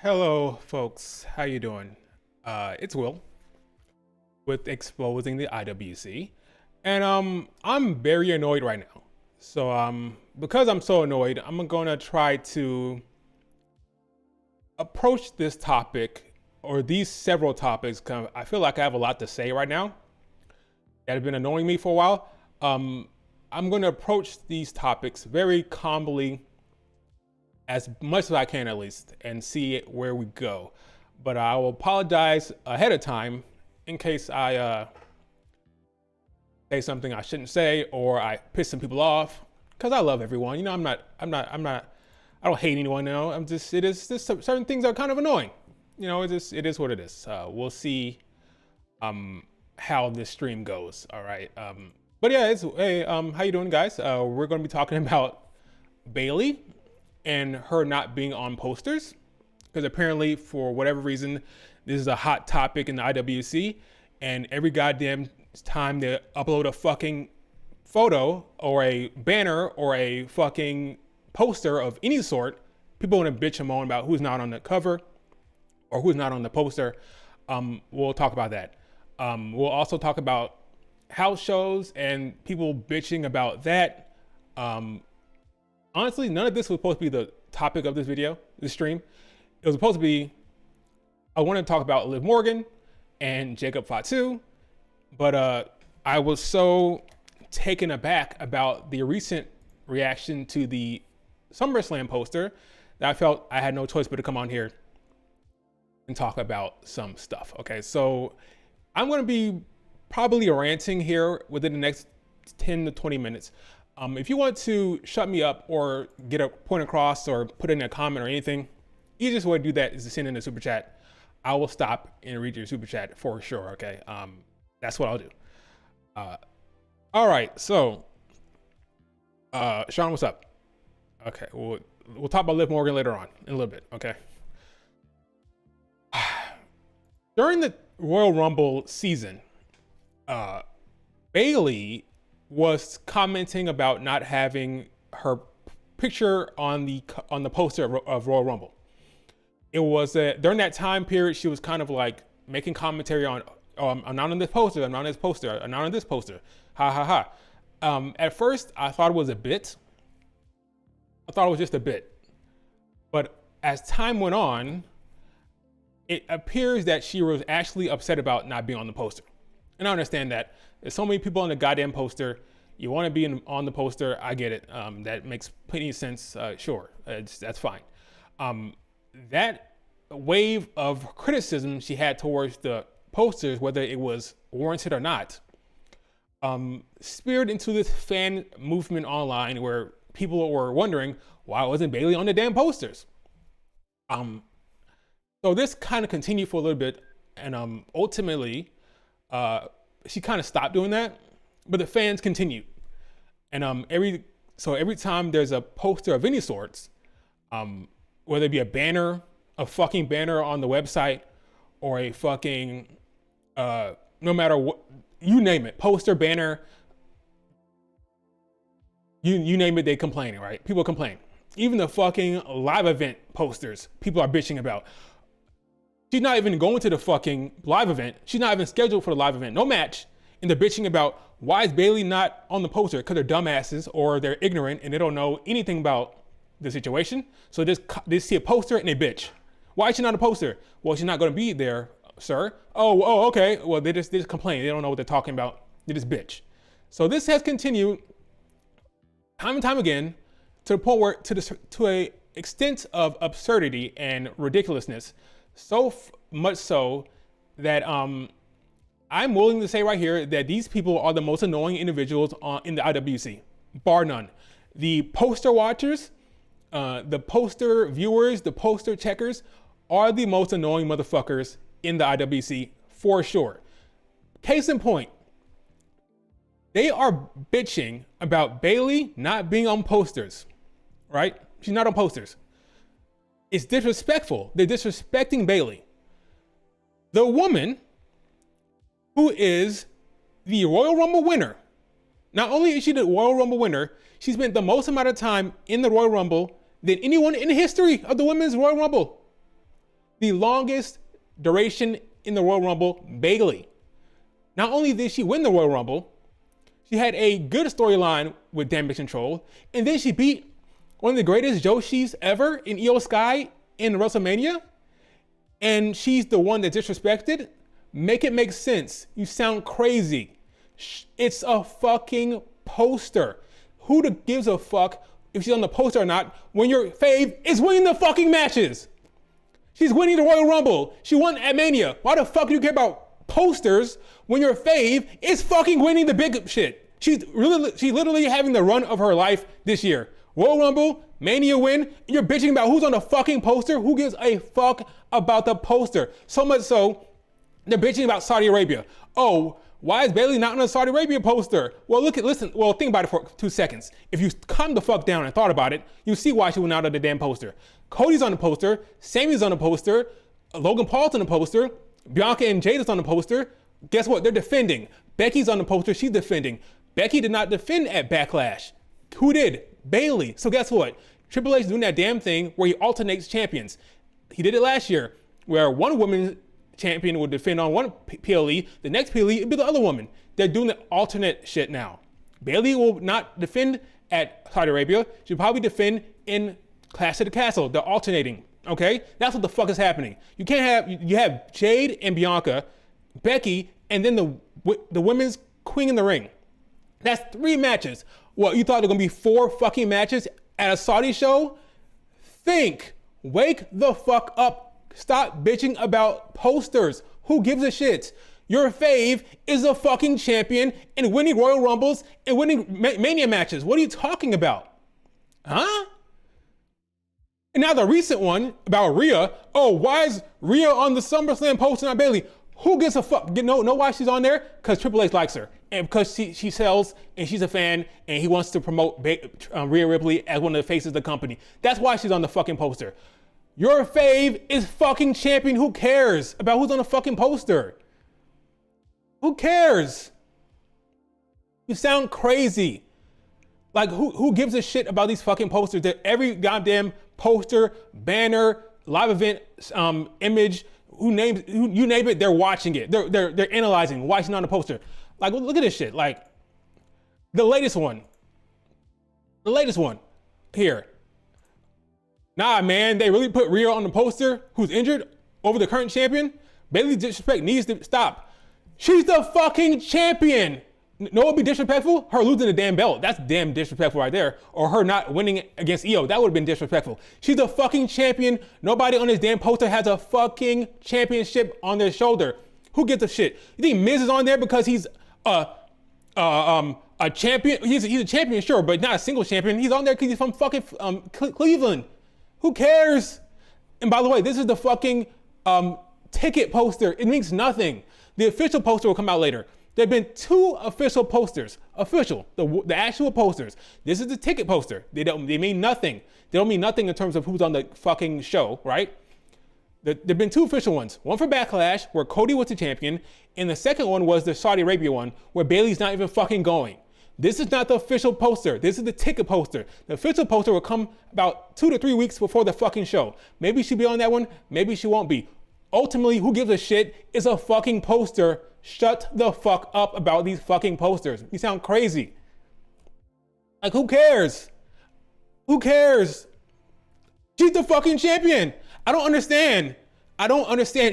Hello, folks. How you doing? It's Will with exposing the IWC, and I'm very annoyed right now. So because I'm so annoyed, I'm gonna try to approach this topic or these several topics. I feel like I have a lot to say right now that have been annoying me for a while. I'm gonna approach these topics very calmly, as much as I can at least, and see where we go. But I will apologize ahead of time in case I say something I shouldn't say or I piss some people off. Cause I love everyone. You know, I don't hate anyone now. It is just certain things are kind of annoying. You know, it is what it is. We'll see how this stream goes. All right. But yeah, hey, how you doing, guys? We're going to be talking about Bayley and her not being on posters, because apparently for whatever reason this is a hot topic in the IWC, and every goddamn time they upload a fucking photo or a banner or a fucking poster of any sort, people want to bitch and moan about who's not on the cover or who's not on the poster. We'll talk about that. We'll also talk about house shows and people bitching about that. Honestly, none of this was supposed to be the topic of this stream. It was supposed to be, I want to talk about Liv Morgan and Jacob Fatu, but I was so taken aback about the recent reaction to the SummerSlam poster that I felt I had no choice but to come on here and talk about some stuff. Okay, so I'm going to be probably ranting here within the next 10 to 20 minutes. If you want to shut me up or get a point across or put in a comment or anything, easiest way to do that is to send in a super chat. I will stop and read your super chat for sure. Okay, that's what I'll do. All right, so Sean, what's up? Okay, we'll talk about Liv Morgan later on in a little bit. Okay. During the Royal Rumble season, Bayley was commenting about not having her picture on the poster of Royal Rumble. It was during that time period she was kind of like making commentary on, I'm not on this poster, I'm not on this poster, I'm not on this poster, ha ha ha. At first I thought it was a bit. I thought it was just a bit. But as time went on, it appears that she was actually upset about not being on the poster. And I understand that. There's so many people on the goddamn poster. You want to be on the poster. I get it. That makes plenty of sense. Sure, that's fine. That wave of criticism she had towards the posters, whether it was warranted or not, speared into this fan movement online where people were wondering why wasn't Bayley on the damn posters. So this kind of continued for a little bit, and ultimately, she kind of stopped doing that, but the fans continued. And every time there's a poster of any sorts, whether it be a banner, a fucking banner on the website, or a fucking, no matter what, you name it, poster, banner, you name it, they complaining, right? People complain. Even the fucking live event posters, people are bitching about. She's not even going to the fucking live event. She's not even scheduled for the live event. No match. And they're bitching about why is Bayley not on the poster? Because they're dumbasses or they're ignorant and they don't know anything about the situation. So they see a poster and they bitch. Why is she not a poster? Well, she's not going to be there, sir. Oh, okay. Well, they just complain. They don't know what they're talking about. They just bitch. So this has continued time and time again to the point where to a extent of absurdity and ridiculousness. So much so that I'm willing to say right here that these people are the most annoying individuals in the IWC, bar none. The poster watchers, the poster viewers, the poster checkers are the most annoying motherfuckers in the IWC for sure. Case in point, they are bitching about Bayley not being on posters, right? She's not on posters. It's disrespectful. They're disrespecting Bayley. The woman who is the Royal Rumble winner. Not only is she the Royal Rumble winner, she spent the most amount of time in the Royal Rumble than anyone in the history of the Women's Royal Rumble. the longest duration in the Royal Rumble, Bayley. Not only did she win the Royal Rumble, she had a good storyline with Damage Control, and then she beat one of the greatest Joshis ever in Io Sky in WrestleMania, and she's the one that disrespected. Make it make sense. You sound crazy. It's a fucking poster. Who gives a fuck if she's on the poster or not when your fave is winning the fucking matches? She's winning the Royal Rumble. She won at Mania. Why the fuck do you care about posters when your fave is fucking winning the big shit? She's literally having the run of her life this year. Royal Rumble, Mania win, and you're bitching about who's on the fucking poster? Who gives a fuck about the poster? So much so, they're bitching about Saudi Arabia. Oh, why is Bayley not on a Saudi Arabia poster? Well, think about it for 2 seconds. If you calm the fuck down and thought about it, you see why she went out of the damn poster. Cody's on the poster, Sammy's on the poster, Logan Paul's on the poster, Bianca and Jada's on the poster. Guess what? They're defending. Becky's on the poster, she's defending. Becky did not defend at Backlash. Who did? Bayley. So guess what? Triple H is doing that damn thing where he alternates champions. He did it last year, where one woman's champion would defend on one PLE, the next PLE would be the other woman. They're doing the alternate shit now. Bayley will not defend at Saudi Arabia. She'll probably defend in Clash of the Castle. They're alternating, okay? That's what the fuck is happening. You can't have, you have Jade and Bianca, Becky, and then the women's queen in the ring. That's 3 matches. What, you thought there were gonna be 4 fucking matches at a Saudi show? Wake the fuck up. Stop bitching about posters. Who gives a shit? Your fave is a fucking champion and winning Royal Rumbles and winning Mania matches. What are you talking about? Huh? And now the recent one about Rhea. Oh, why is Rhea on the SummerSlam poster, not Bayley? Who gives a fuck? Know why she's on there? Because Triple H likes her. And because she sells and she's a fan and he wants to promote Rhea Ripley as one of the faces of the company. That's why she's on the fucking poster. Your fave is fucking champion. Who cares about who's on the fucking poster? Who cares? You sound crazy. Like, who gives a shit about these fucking posters? That every goddamn poster, banner, live event, image, you name it, they're watching it. They're analyzing why she's not on the poster. Like, look at this shit. Like, the latest one here. Nah, man, they really put Rhea on the poster, who's injured, over the current champion. Bayley's disrespect needs to stop. She's the fucking champion. No, it'd be disrespectful? Her losing the damn belt. That's damn disrespectful right there. Or her not winning against Io. That would have been disrespectful. She's the fucking champion. Nobody on this damn poster has a fucking championship on their shoulder. Who gives a shit? You think Miz is on there because he's a champion? He's a champion, sure, but not a single champion. He's on there because he's from fucking Cleveland. Who cares? And by the way, this is the fucking ticket poster. It means nothing. The official poster will come out later. There have been 2 official posters. The actual posters. This is the ticket poster. They mean nothing. They don't mean nothing in terms of who's on the fucking show, right? There have been 2 official ones. One for Backlash, where Cody was the champion, and the second one was the Saudi Arabia one, where Bayley's not even fucking going. This is not the official poster. This is the ticket poster. The official poster will come about 2 to 3 weeks before the fucking show. Maybe she'll be on that one. Maybe she won't be. Ultimately, who gives a shit? It's a fucking poster. Shut the fuck up about these fucking posters. You sound crazy. Like, who cares? Who cares? She's the fucking champion. I don't understand.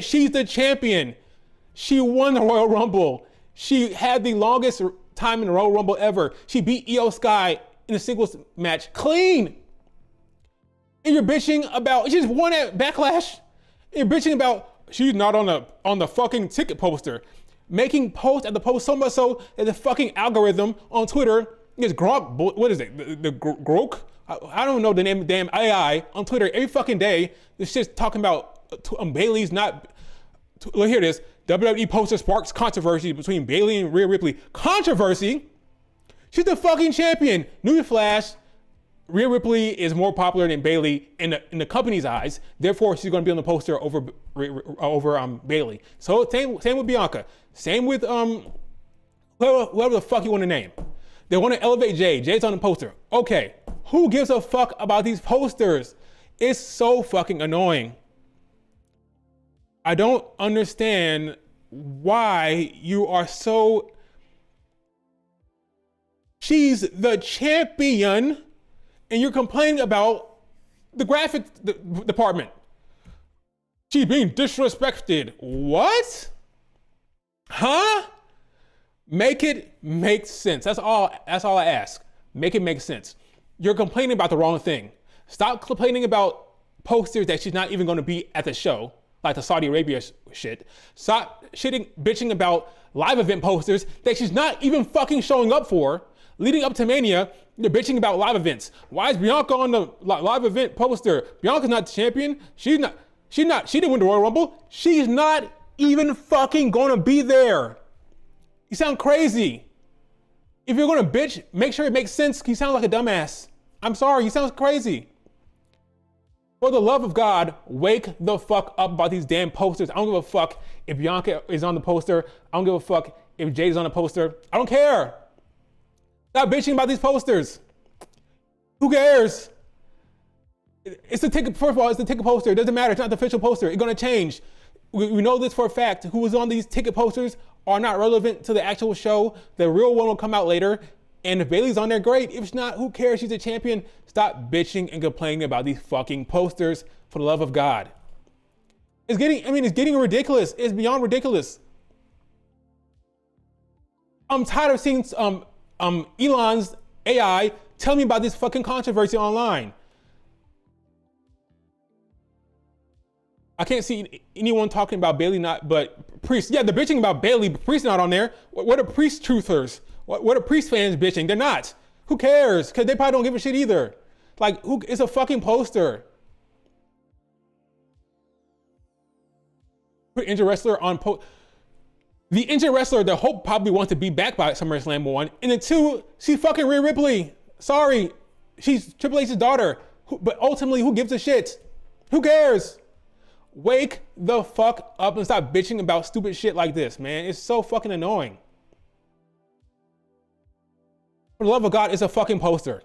She's the champion. She won the Royal Rumble. She had the longest time in the Royal Rumble ever. She beat Io Sky in a singles match clean. And you're bitching about, she just won at Backlash. And you're bitching about, she's not on the fucking ticket poster. Making post at the post so much so that the fucking algorithm on Twitter is Grok, what is it? The Grok? I don't know the name of the damn AI on Twitter. Every fucking day, this shit's talking about Bayley's not, look, here it is. WWE poster sparks controversy between Bayley and Rhea Ripley. Controversy? She's the fucking champion. Newsflash, Rhea Ripley is more popular than Bayley in the company's eyes. Therefore, she's going to be on the poster over Bayley. So same with Bianca. Same with whoever the fuck you want to name. They want to elevate Jade. Jade's on the poster. Okay, who gives a fuck about these posters? It's so fucking annoying. I don't understand why you are so. She's the champion, and you're complaining about the graphic department. She's being disrespected. What? Huh? Make it make sense. That's all I ask. Make it make sense. You're complaining about the wrong thing. Stop complaining about posters that she's not even going to be at the show, like the Saudi Arabia shit. Stop bitching about live event posters that she's not even fucking showing up for. Leading up to Mania, you're bitching about live events. Why is Bianca on the live event poster? Bianca's not the champion. She didn't win the Royal Rumble. She's not even fucking gonna be there. You sound crazy. If you're gonna bitch, make sure it makes sense. You sound like a dumbass. I'm sorry, you sound crazy. For the love of God, wake the fuck up about these damn posters. I don't give a fuck if Bianca is on the poster. I don't give a fuck if Jade is on the poster. I don't care. Stop bitching about these posters. Who cares? It's the ticket, first of all, it's the ticket poster. It doesn't matter, it's not the official poster. It's gonna change. We know this for a fact. Who was on these ticket posters are not relevant to the actual show. The real one will come out later. And if Bayley's on there, great. If it's not, who cares? She's a champion. Stop bitching and complaining about these fucking posters, for the love of God. It's getting ridiculous. It's beyond ridiculous. I'm tired of seeing Elon's AI tell me about this fucking controversy online. I can't see anyone talking about Bayley but Priest. Yeah, they're bitching about Bayley, but Priest not on there. What are Priest truthers? What are Priest fans bitching? They're not. Who cares? Because they probably don't give a shit either. Like, it's a fucking poster. Put injured wrestler on the injured wrestler that Hope probably wants to be back by SummerSlam 1. And then 2, she's fucking Rhea Ripley. Sorry. She's Triple H's daughter. But ultimately, who gives a shit? Who cares? Wake the fuck up and stop bitching about stupid shit like this, man. It's so fucking annoying. For the love of God, it's a fucking poster.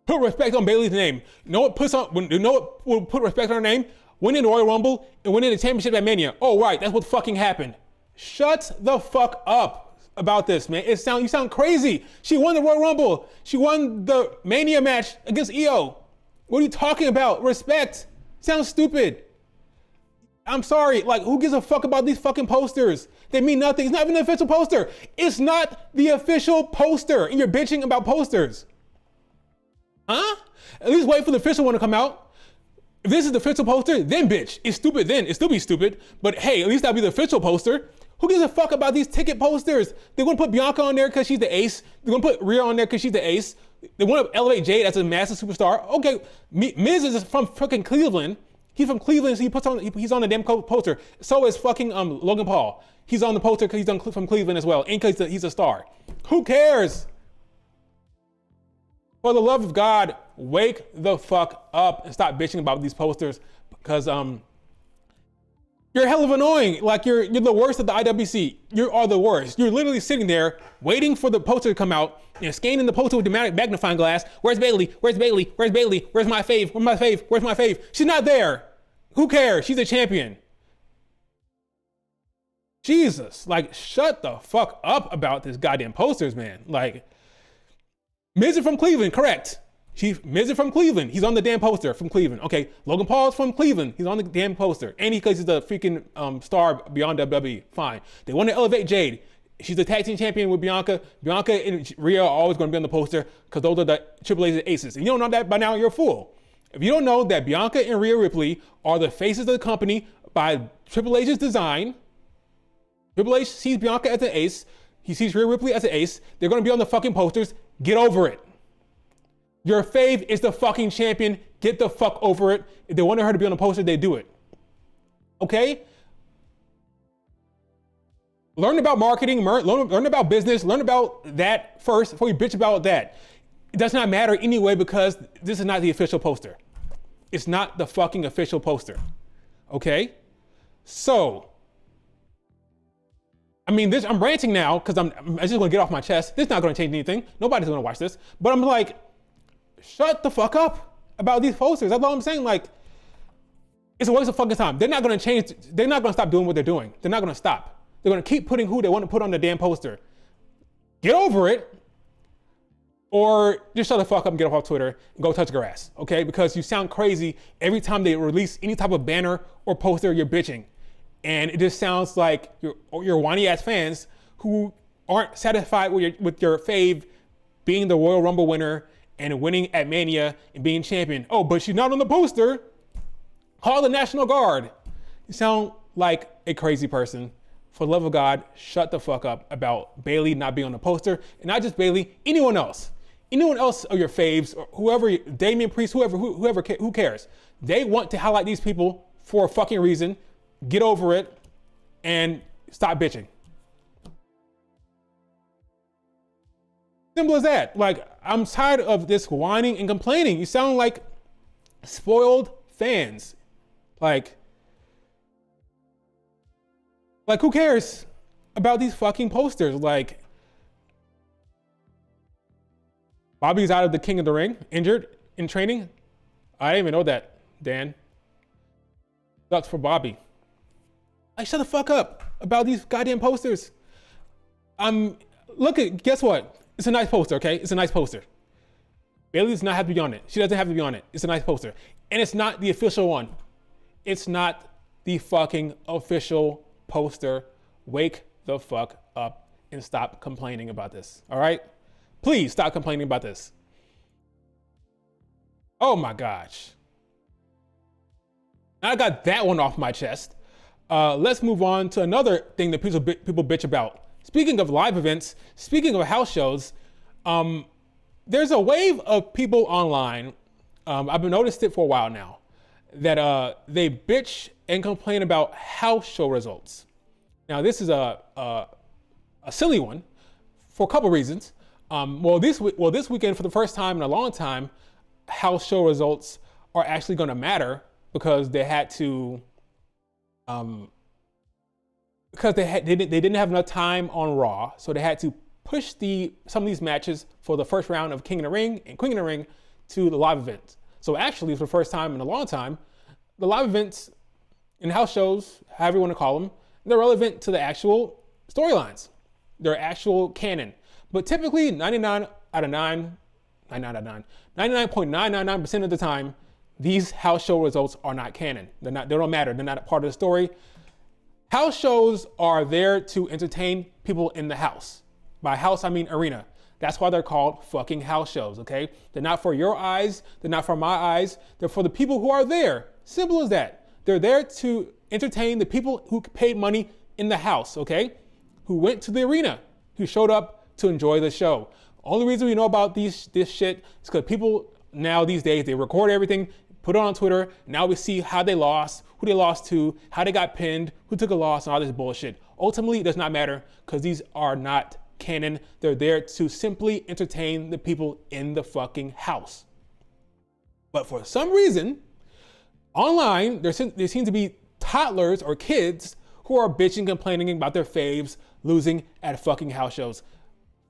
Put respect on Bayley's name. You know what will put respect on her name? Winning the Royal Rumble and winning the championship at Mania. Oh, right, that's what fucking happened. Shut the fuck up about this, man. You sound crazy. She won the Royal Rumble. She won the Mania match against Io. What are you talking about? Respect. Sounds stupid. I'm sorry, like, who gives a fuck about these fucking posters? They mean nothing. It's not even the official poster. It's not the official poster, and you're bitching about posters. Huh? At least wait for the official one to come out. If this is the official poster, then bitch. It's stupid then. It still be stupid. But hey, at least that'll be the official poster. Who gives a fuck about these ticket posters? They're gonna put Bianca on there because she's the ace. They're gonna put Rhea on there because she's the ace. They want to elevate Jade as a massive superstar. Okay, Miz is from fucking Cleveland. He's from Cleveland, so he's on the damn poster. So is fucking Logan Paul. He's on the poster because he's from Cleveland as well, and because he's a star. Who cares? For the love of God, wake the fuck up and stop bitching about these posters, because you're hell of annoying. Like, you're the worst at the IWC. You are the worst. You're literally sitting there waiting for the poster to come out, scanning the poster with the magnifying glass. Where's Bayley? Where's Bayley? Where's Bayley? Where's my fave? Where's my fave? Where's my fave? She's not there. Who cares? She's a champion. Jesus, like, shut the fuck up about this goddamn posters, man. Like, Miz is from Cleveland, correct. Miz is from Cleveland. He's on the damn poster from Cleveland. Okay, Logan Paul's from Cleveland. He's on the damn poster. And because he's the freaking star beyond WWE. Fine. They want to elevate Jade. She's the tag team champion with Bianca. Bianca and Rhea are always going to be on the poster because those are the Triple H's aces. And you don't know that by now, you're a fool. If you don't know that Bianca and Rhea Ripley are the faces of the company by Triple H's design, Triple H sees Bianca as an ace. He sees Rhea Ripley as an ace. They're going to be on the fucking posters. Get over it. Your fave is the fucking champion. Get the fuck over it. If they wanted her to be on the poster, they do it. Okay? Learn about marketing, learn about business, learn about that first before you bitch about that. It does not matter anyway because this is not the official poster. It's not the fucking official poster. Okay? So, I mean, I'm ranting now because I'm just gonna get off my chest. This is not gonna change anything. Nobody's gonna watch this. But I'm like, shut the fuck up about these posters. That's all I'm saying. Like, It's a waste of fucking time. They're not gonna change. They're not gonna stop doing what they're doing. They're not gonna stop. They're gonna keep putting who they want to put on the damn poster. Get over it, or just shut the fuck up and get off Twitter and go touch grass, okay? Because you sound crazy every time they release any type of banner or poster. You're bitching, and it just sounds like your whiny ass fans who aren't satisfied with your fave being the Royal Rumble winner and winning at Mania and being champion. Oh, but she's not on the poster. Call the National Guard. You sound like a crazy person. For the love of God, shut the fuck up about Bayley not being on the poster. And not just Bayley, anyone else. Anyone else of your faves, or whoever, Damian Priest, who cares? They want to highlight these people for a fucking reason. Get over it and stop bitching. Simple as that. Like, I'm tired of this whining and complaining. You sound like spoiled fans. Like who cares about these fucking posters? Like, Bobby's out of the King of the Ring, injured in training. I didn't even know that, Dan. Sucks for Bobby. Like, shut the fuck up about these goddamn posters. Guess what? It's a nice poster, okay? It's a nice poster. Bayley does not have to be on it. She doesn't have to be on it. It's a nice poster. And it's not the official one. It's not the fucking official poster. Wake the fuck up and stop complaining about this, all right? Please stop complaining about this. Oh my gosh. Now I got that one off my chest. Let's move on to another thing that people bitch about. Speaking of live events, speaking of house shows, there's a wave of people online, I've been noticed it for a while now, that they bitch and complain about house show results. Now this is a silly one for a couple reasons. This weekend, for the first time in a long time, house show results are actually going to matter because they had to, because they didn't have enough time on Raw, so they had to push some of these matches for the first round of King of the Ring and Queen of the Ring to the live events. So actually, for the first time in a long time, the live events and house shows, however you want to call them, they're relevant to the actual storylines. They're actual canon. But typically, 99.999% of the time, these house show results are not canon. They don't matter. They're not a part of the story. House shows are there to entertain people in the house. By house, I mean arena. That's why they're called fucking house shows, okay? They're not for your eyes. They're not for my eyes. They're for the people who are there. Simple as that. They're there to entertain the people who paid money in the house, okay? Who went to the arena, who showed up to enjoy the show. Only reason we know about this shit is because people now these days, they record everything, put it on Twitter. Now we see how they lost, who they lost to, how they got pinned, who took a loss, and all this bullshit. Ultimately, it does not matter because these are not canon. They're there to simply entertain the people in the fucking house. But for some reason, online, there seem to be toddlers or kids who are bitching, complaining about their faves losing at fucking house shows.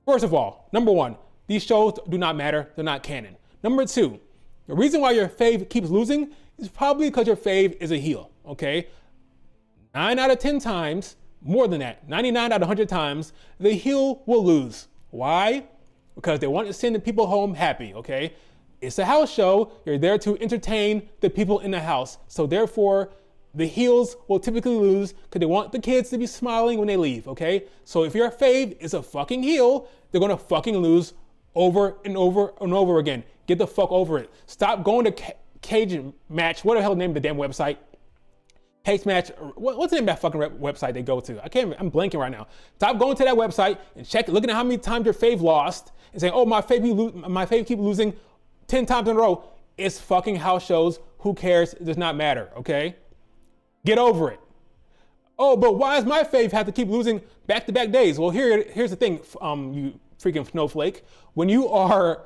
First of all, number one, these shows do not matter. They're not canon. Number two, the reason why your fave keeps losing is probably because your fave is a heel, okay? 9 out of 10 times, more than that, 99 out of 100 times, the heel will lose. Why? Because they want to send the people home happy, okay? It's a house show. You're there to entertain the people in the house. So therefore, the heels will typically lose because they want the kids to be smiling when they leave, okay? So if your fave is a fucking heel, they're gonna fucking lose over and over and over again. Get the fuck over it. Stop going to Cage Match. What the hell name of the damn website? Cage Match. What's the name of that fucking website they go to? I'm blanking right now. Stop going to that website and looking at how many times your fave lost and saying, oh, my fave keep losing 10 times in a row. It's fucking house shows. Who cares? It does not matter, okay? Get over it. Oh, but why does my fave have to keep losing back-to-back days? Well, here's the thing, you freaking snowflake. When you are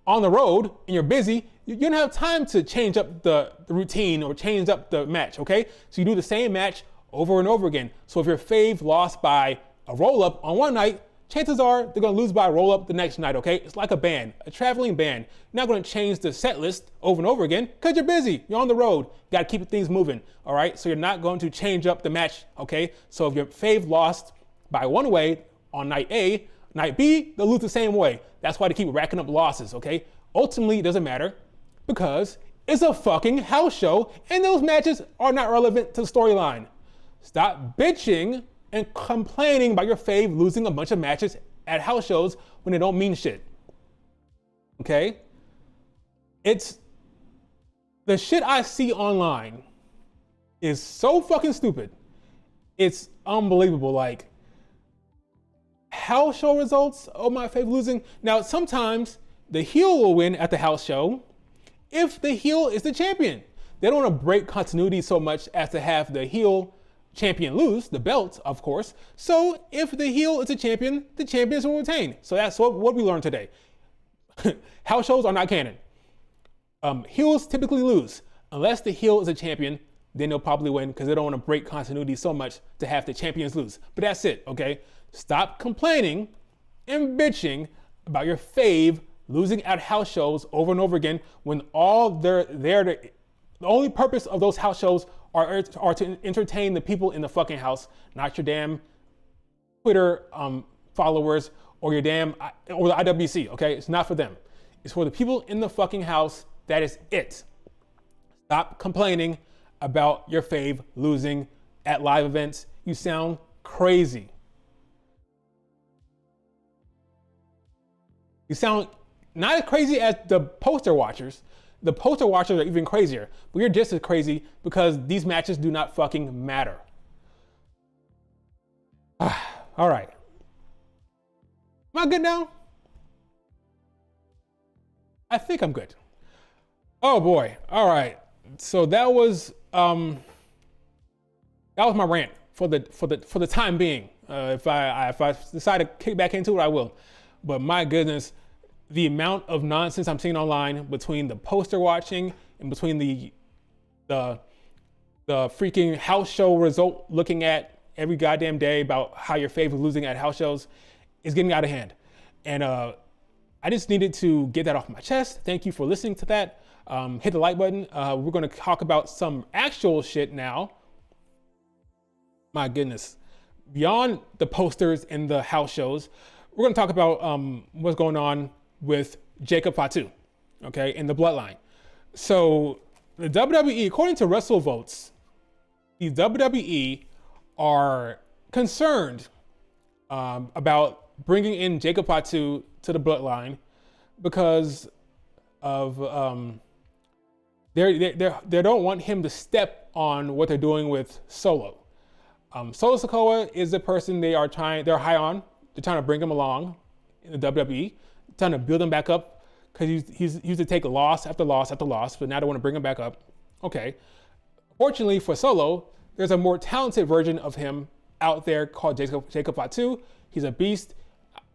on the road and you're busy, you don't have time to change up the routine or change up the match, okay? So you do the same match over and over again. So if your fave lost by a roll-up on one night, chances are they're gonna lose by a roll up the next night, okay? It's like a band, a traveling band. You're not gonna change the set list over and over again because you're busy, you're on the road. You gotta keep things moving, all right? So you're not going to change up the match, okay? So if your fave lost by one way on night A, night B, they'll lose the same way. That's why they keep racking up losses, okay? Ultimately, it doesn't matter because it's a fucking house show and those matches are not relevant to the storyline. Stop bitching and complaining about your fave losing a bunch of matches at house shows when they don't mean shit. Okay? It's the shit I see online is so fucking stupid. It's unbelievable. Like, house show results, oh my fave losing. Now, sometimes the heel will win at the house show if the heel is the champion. They don't want to break continuity so much as to have the heel champion lose the belt, of course. So if the heel is a champion, the champions will retain. So that's what we learned today. House shows are not canon. Heels typically lose. Unless the heel is a champion, then they'll probably win because they don't want to break continuity so much to have the champions lose. But that's it, okay? Stop complaining and bitching about your fave losing at house shows over and over again when all they're there to, the only purpose of those house shows are to entertain the people in the fucking house, not your damn Twitter followers or your damn, or the IWC, okay? It's not for them. It's for the people in the fucking house. That is it. Stop complaining about your fave losing at live events. You sound crazy. You sound not as crazy as the poster watchers. The poster watchers are even crazier, but you're just as crazy because these matches do not fucking matter. All right. Am I good now? I think I'm good. Oh boy. All right. So that was my rant for the time being. If I decide to kick back into it, I will. But my goodness, the amount of nonsense I'm seeing online between the poster watching and between the freaking house show result looking at every goddamn day about how your fave is losing at house shows is getting out of hand. And I just needed to get that off my chest. Thank you for listening to that. Hit the like button. We're going to talk about some actual shit now. My goodness. Beyond the posters and the house shows, we're going to talk about what's going on with Jacob Fatu, okay, in the Bloodline. So the WWE, according to WrestleVotes, the WWE are concerned about bringing in Jacob Fatu to the Bloodline because of they don't want him to step on what they're doing with Solo. Solo Sikoa is the person they're high on. They're trying to bring him along in the WWE, trying to build him back up because he's used to take loss after loss after loss, but now they want to bring him back up. Okay. Fortunately for Solo, there's a more talented version of him out there called Jacob Fatu. He's a beast.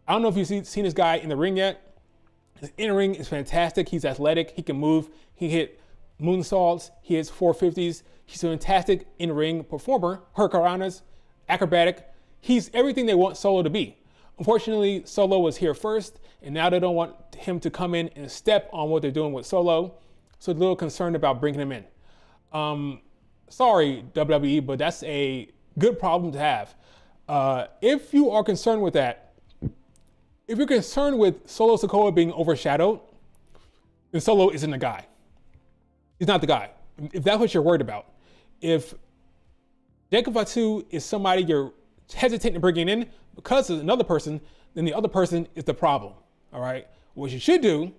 I don't know if you've seen this guy in the ring yet. His in-ring is fantastic. He's athletic. He can move. He hit moonsaults. He hits 450s. He's a fantastic in-ring performer. Hurricanranas, acrobatic. He's everything they want Solo to be. Unfortunately, Solo was here first, and now they don't want him to come in and step on what they're doing with Solo. So they're a little concerned about bringing him in. Sorry, WWE, but that's a good problem to have. If you are concerned with that, if you're concerned with Solo Sikoa being overshadowed, then Solo isn't the guy. He's not the guy. If that's what you're worried about. If Jacob Fatu is somebody you're hesitating to bring in because of another person, then the other person is the problem. All right. What you should do,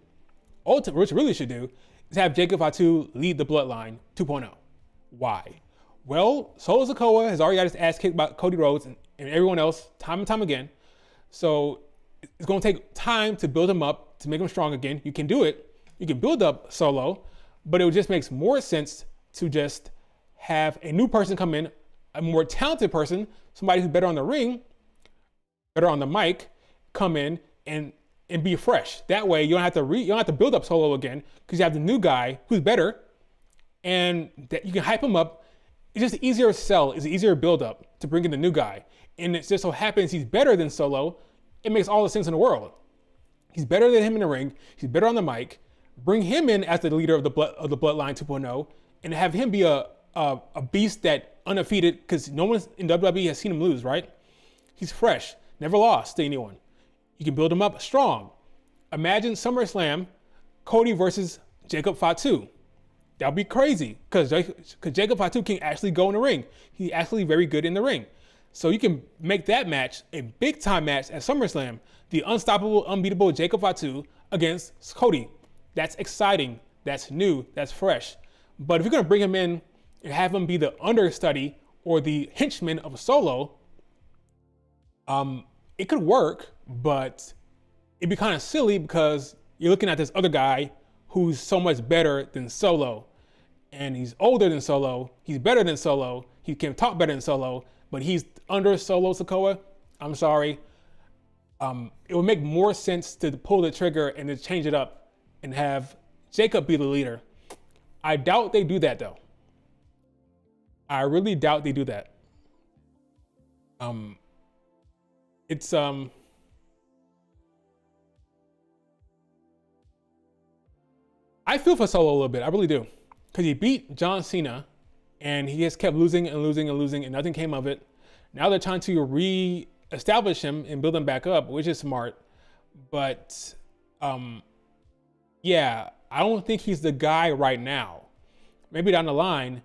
what you really should do, is have Jacob Fatu lead the Bloodline 2.0. Why? Well, Solo Sikoa has already got his ass kicked by Cody Rhodes and everyone else time and time again. So it's going to take time to build him up, to make him strong again. You can do it. You can build up Solo, but it just makes more sense to just have a new person come in, a more talented person, somebody who's better on the ring, better on the mic, come in and be fresh. That way you don't have to build up Solo again because you have the new guy who's better and that you can hype him up. It's just easier sell, it's easier build up to bring in the new guy. And it just so happens he's better than Solo it makes all the sense in the world. He's better than him in the ring. He's better on the mic. Bring him in as the leader of the Bloodline 2.0 and have him be a beast that undefeated, because no one in WWE has seen him lose, right? He's fresh, never lost to anyone. You can build him up strong. Imagine SummerSlam, Cody versus Jacob Fatu. That would be crazy, because Jacob Fatu can actually go in the ring. He's actually very good in the ring. So you can make that match a big time match at SummerSlam. The unstoppable, unbeatable Jacob Fatu against Cody. That's exciting. That's new. That's fresh. But if you're going to bring him in and have him be the understudy or the henchman of Solo, it could work, but it'd be kind of silly because you're looking at this other guy who's so much better than Solo. And he's older than Solo. He's better than Solo. He can talk better than Solo, but he's under Solo Sikoa. I'm sorry. It would make more sense to pull the trigger and to change it up and have Jacob be the leader. I doubt they do that though. I really doubt they do that. I feel for Solo a little bit. I really do. Because he beat John Cena and he just kept losing and losing and losing and nothing came of it. Now they're trying to re-establish him and build him back up, which is smart. But yeah, I don't think he's the guy right now. Maybe down the line.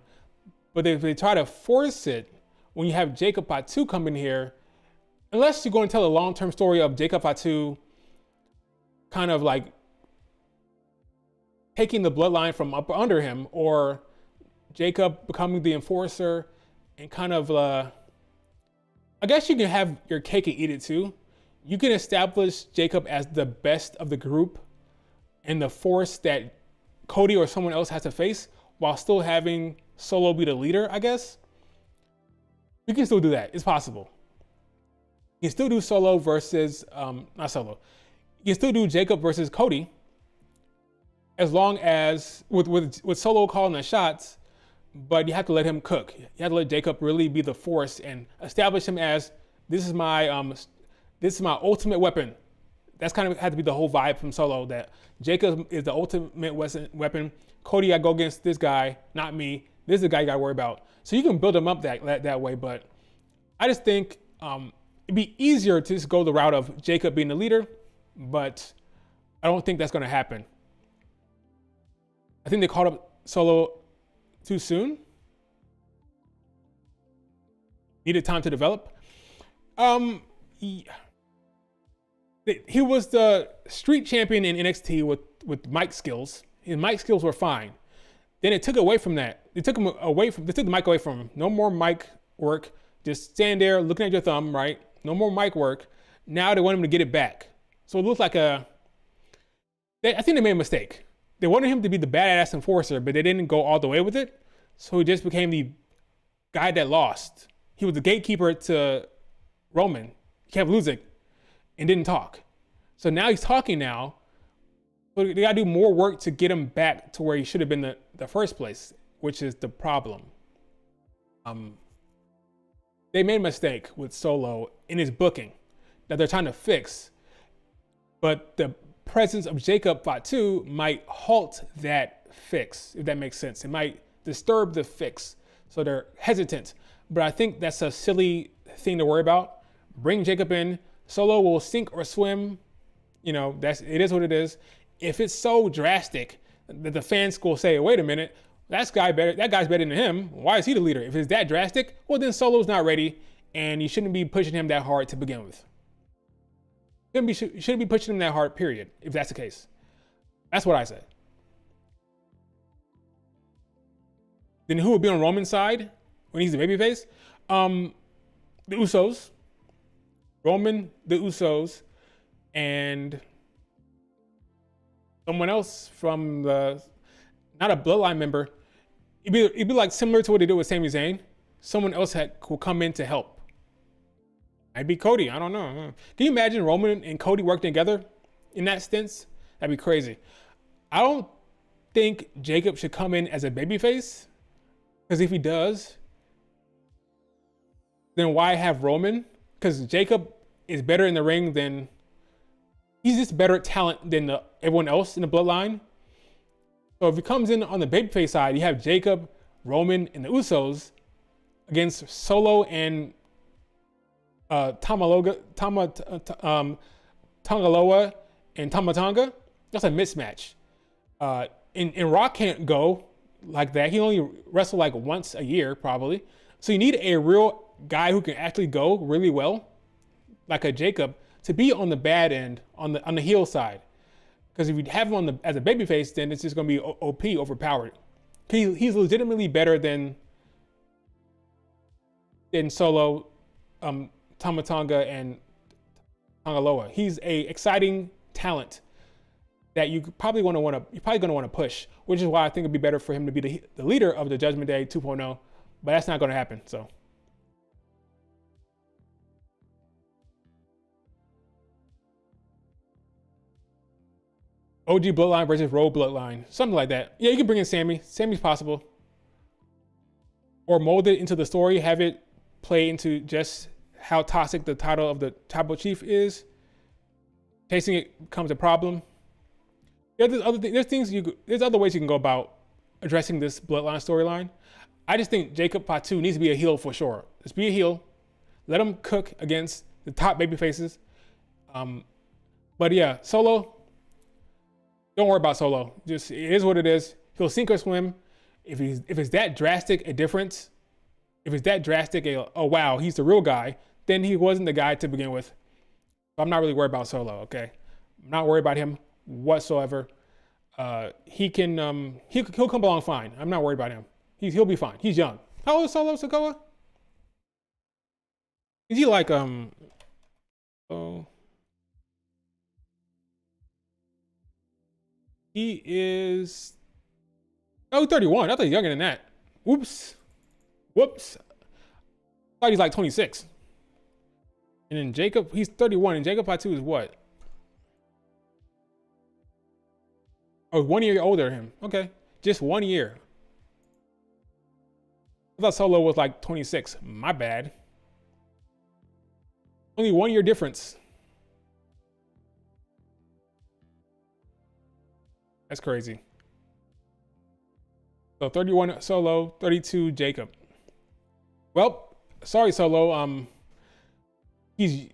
But if they try to force it, when you have Jacob Fatu come in here, unless you're going to tell a long-term story of Jacob Fatu kind of like taking the bloodline from up under him, or Jacob becoming the enforcer and kind of, I guess you can have your cake and eat it too. You can establish Jacob as the best of the group and the force that Cody or someone else has to face while still having Solo be the leader, I guess. You can still do that. It's possible. You can still do Solo versus, not Solo. You can still do Jacob versus Cody, as long as, with Solo calling the shots, but you have to let him cook. You have to let Jacob really be the force and establish him as, this is my ultimate weapon. That's kind of had to be the whole vibe from Solo, that Jacob is the ultimate weapon. Cody, I go against this guy, not me. This is the guy you gotta worry about. So you can build him up that way, but I just think it'd be easier to just go the route of Jacob being the leader, but I don't think that's gonna happen. I think they called up Solo too soon. Needed time to develop. He was the street champion in NXT with mic skills. His mic skills were fine. Then it took away from that. They took the mic away from him. No more mic work. Just stand there looking at your thumb, right? No more mic work. Now they want him to get it back. So it looks like I think they made a mistake. They wanted him to be the badass enforcer, but they didn't go all the way with it. So he just became the guy that lost. He was the gatekeeper to Roman. He kept losing and didn't talk. So now he's talking now. But they gotta do more work to get him back to where he should have been the first place, which is the problem. They made a mistake with Solo in his booking that they're trying to fix. But the presence of Jacob Fatu might halt that fix, if that makes sense. It might disturb the fix. So they're hesitant. But I think that's a silly thing to worry about. Bring Jacob in. Solo will sink or swim. You know, it is what it is. If it's so drastic that the fans will say, wait a minute, that guy's better than him. Why is he the leader? If it's that drastic, well, then Solo's not ready, and you shouldn't be pushing him that hard to begin with. You shouldn't be pushing him that hard, period, if that's the case. That's what I said. Then who would be on Roman's side when he's the babyface? The Usos. Roman, the Usos, and someone else from not a Bloodline member. It'd be like similar to what they did with Sami Zayn. Someone else will come in to help. Might be Cody, I don't know. Can you imagine Roman and Cody working together in that stance? That'd be crazy. I don't think Jacob should come in as a babyface, because if he does, then why have Roman? Because Jacob is better in the ring than, he's just better talent than everyone else in the Bloodline. So if he comes in on the babyface side, you have Jacob, Roman, and the Usos against Solo and Tangaloa and Tamatanga. That's a mismatch. And Rock can't go like that. He only wrestle like once a year, probably. So you need a real guy who can actually go really well, like a Jacob, to be on the bad end, on the heel side. Because if you have him as a babyface, then it's just going to be OP, overpowered. He's legitimately better than Solo, Tamatanga, and Tangaloa. He's a exciting talent that you're probably going to want to push, which is why I think it'd be better for him to be the leader of the Judgment Day 2.0, but that's not going to happen. So. OG Bloodline versus Road Bloodline, something like that. Yeah, you can bring in Sammy. Sammy's possible. Or mold it into the story, have it play into just how toxic the title of the tribal chief is. Chasing it becomes a problem. Yeah, there's other ways you can go about addressing this Bloodline storyline. I just think Jacob Fatu needs to be a heel for sure. Just be a heel. Let him cook against the top baby faces. But yeah, Solo, don't worry about Solo. Just, it is what it is. He'll sink or swim. If it's that drastic a difference, if it's that drastic oh wow, he's the real guy, then he wasn't the guy to begin with. So I'm not really worried about Solo, okay? I'm not worried about him whatsoever. He'll come along fine. I'm not worried about him. He'll be fine. He's young. How old is Solo Sikoa? Is he like he is 31. I thought he was younger than that. Whoops. I thought he's like 26. And then Jacob, he's 31, and Jacob Fatu is what? Oh, 1 year older than him. Okay, just 1 year. I thought Solo was like 26. My bad. Only 1 year difference. That's crazy. So 31 Solo, 32 Jacob. Well, sorry Solo. He's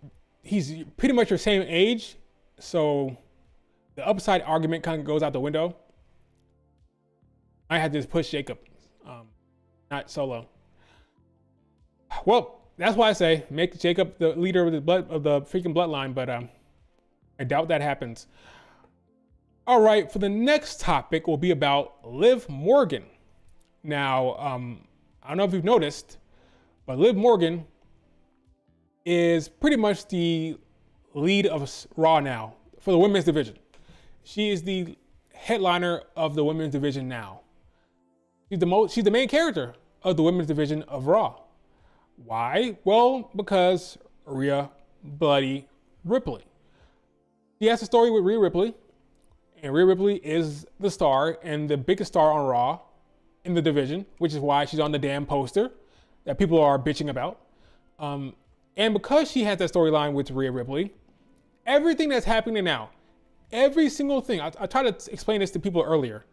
pretty much your same age, so the upside argument kind of goes out the window. I had to just push Jacob, not Solo. Well, that's why I say make Jacob the leader of the freaking Bloodline, but I doubt that happens. All right, for the next topic will be about Liv Morgan. Now, I don't know if you've noticed, but Liv Morgan is pretty much the lead of Raw now for the women's division. She is the headliner of the women's division now. She's the main character of the women's division of Raw. Why? Well, because Rhea Bloody Ripley. She has a story with Rhea Ripley, and Rhea Ripley is the star and the biggest star on Raw in the division, which is why she's on the damn poster that people are bitching about. And because she has that storyline with Rhea Ripley, everything that's happening now, every single thing, I tried to explain this to people earlier.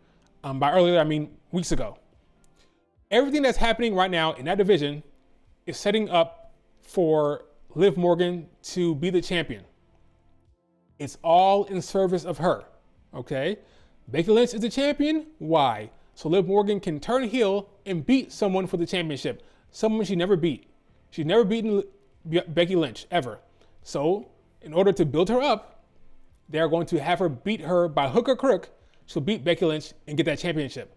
By earlier, I mean weeks ago. Everything that's happening right now in that division is setting up for Liv Morgan to be the champion. It's all in service of her, okay? Becky Lynch is the champion. Why? So Liv Morgan can turn heel and beat someone for the championship. Someone she never beat. She's never beaten Becky Lynch, ever. So, in order to build her up, they're going to have her beat her by hook or crook. She'll beat Becky Lynch and get that championship.